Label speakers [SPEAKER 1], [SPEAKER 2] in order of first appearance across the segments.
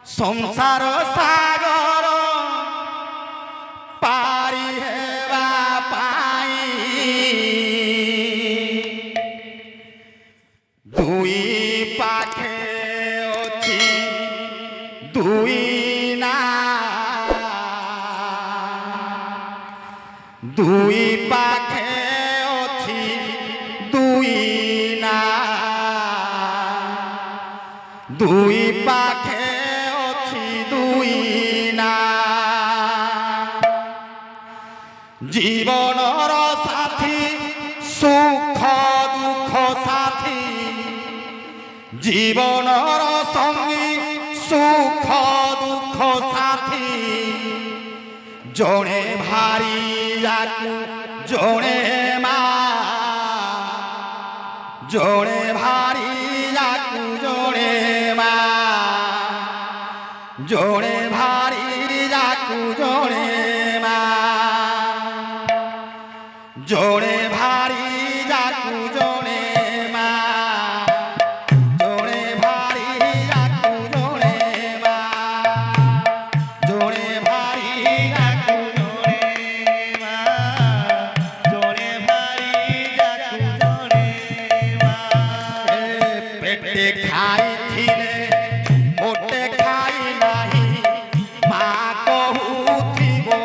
[SPEAKER 1] संसार सागर पारी हेबा पाई दुई पाखे अछि दुई ना दुई पाखे अछि दुई ना दुई पाखे जीवनर साथी सुख दुख साथी जीवनर संगी सुख दुख साथी जड़े भारी जाकू जड़े मा जड़े भारी जाकू जड़े मा जड़े भारी जाकू जड़े जोड़े भारी जाकू जोड़े मा जोड़े भारी जाकू जोड़े मा जोड़े भारी जाकू जोड़े मा जोड़े भारी जाकू जोड़े मा पेटे खाई थिले मोटे खाई नाही मा कहू थिबो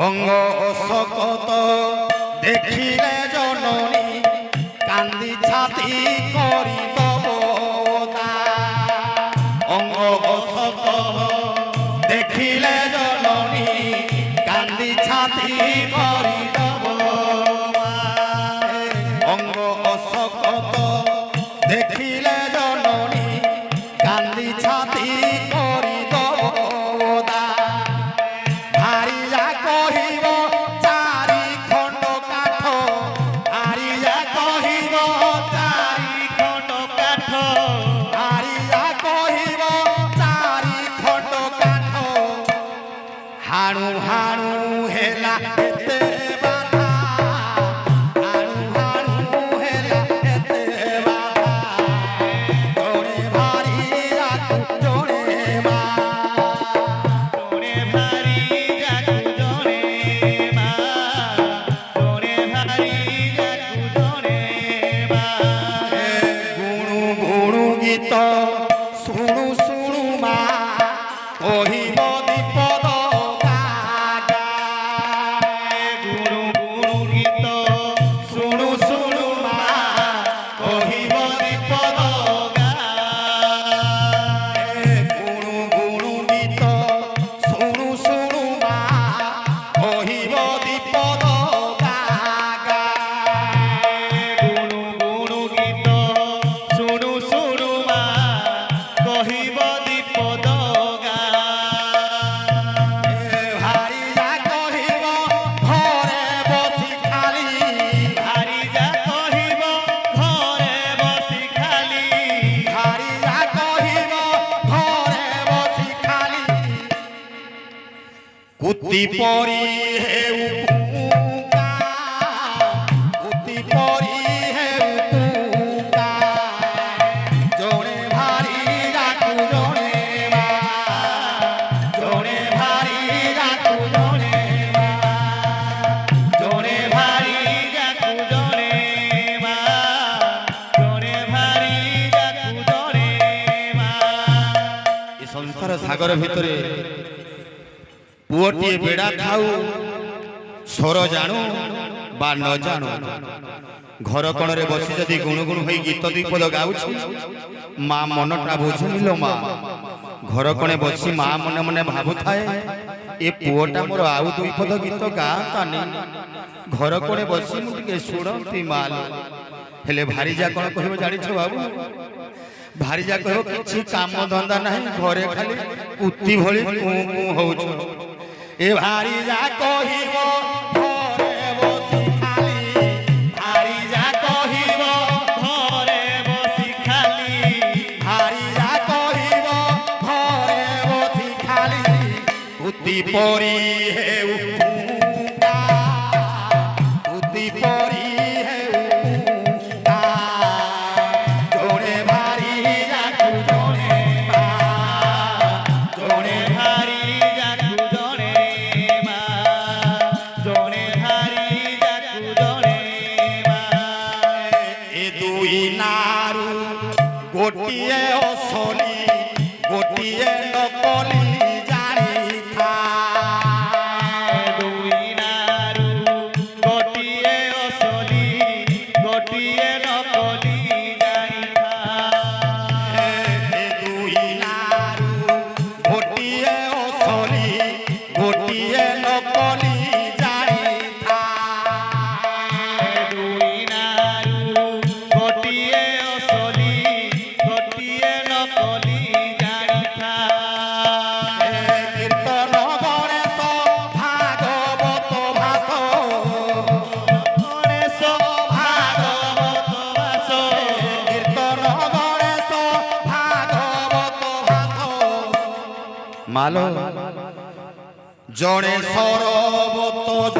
[SPEAKER 1] अंग सकत देखिले जननी कांदी छाती करी दबता अंग सकत देखिले जननी कांदी छाती करी दबता अंग सकत देखिले जननी कांदी छाती करी दबता हाणु हाणु हेला एते बाधा हाणु हाणु हेला एते बाधा जोड़े भारी जाकू जोड़े मा जोड़े भारी जाकू जोड़े मा जोड़े भारी जाकू जोड़े मा गुणु गुणु गीत शुणु शुणु मा कहिब दीपद কুতি পরি হেউ কুকা ସାଗର ଭିତରେ ପୁଅଟିଏ ବେଡ଼ା ଥାଉ ସ୍ୱର ଜାଣୁ ବା ନ ଜାଣୁ ଘର କୋଣରେ ବସି ଯଦି ଗୁଣୁଗୁଣୁ ହୋଇ ଗୀତ ଦୁଇ ପଦ ଗାଉଛି ମା ମନଟା ବୁଝୁନି ଲୋ ମା। ଘର କୋଣେ ବସି ମା ମନେ ମନେ ଭାବୁଥାଏ ଏ ପୁଅଟା ମୋର ଆଉ ଦୁଇ ପଦ ଗୀତ ଗାଆନ୍ତାନି। ଘର କୋଣେ ବସି ମୁଁ ଟିକେ ଶୁଣନ୍ତି ମା। ହେଲେ ଭାରିଜା କ'ଣ କହିବ ଜାଣିଛ ବାବୁ? ଭାରିଜା କହିବ କିଛି କାମ ଧନ୍ଦା ନାହିଁ, ଘରେ ଖାଲି କୁତି ଭଳି କୁଁ କୁଁ ହଉଛ। ଏ ଭାରିଜା କହିବ ଘରେ ବସି ଖାଲି, ଭାରିଜା କହିବ ଘରେ ବସି ଖାଲି, ଭାରିଜା କହିବ ଘରେ ବସି ଖାଲି କୁତି ପରି ହେଉ କୁତି ପରି ହେଉ ଜଣେ ଭାରିଜାକୁ ଜଣେ ମା, ଜଣେ ଭାରିଜାକୁ ଜଣେ ମା, ଜଣେ ଭାରିଜାକୁ ଜଣେ ମା। ଏ ଦୁଇ ନାରୁ ଗୋଟିଏ ଅସଲି ଗୋଟିଏ ନକଲି ଜାଣିଥା।
[SPEAKER 2] ଦୁଇ ନାରୁ ଗୋଟିଏ ଅସଲି ଗୋଟିଏ ନକଲି ଜାଣିଥା।
[SPEAKER 1] ଏ ଦୁଇ ନାରୁ ଗୋଟିଏ ଅସଲି ଗୋଟିଏ ନକଲି ଜାଣିଥା।
[SPEAKER 2] ଦୁଇ ନାରୁ ଗୋଟିଏ ଅସଲି ଗୋଟିଏ ନକଲି ଜାଣିଥା।
[SPEAKER 1] କୀର୍ତ୍ତନ ଗଣେଶ ଭାଗବତ ଭାଷ,
[SPEAKER 2] ଗଣେଶ ଭାଗବତ ଭାଷ,
[SPEAKER 1] କୀର୍ତ୍ତନ ଗଣେଶ ଭାଗବତ ଭାଷ। ମାଲ ଜଣେ ସରବତ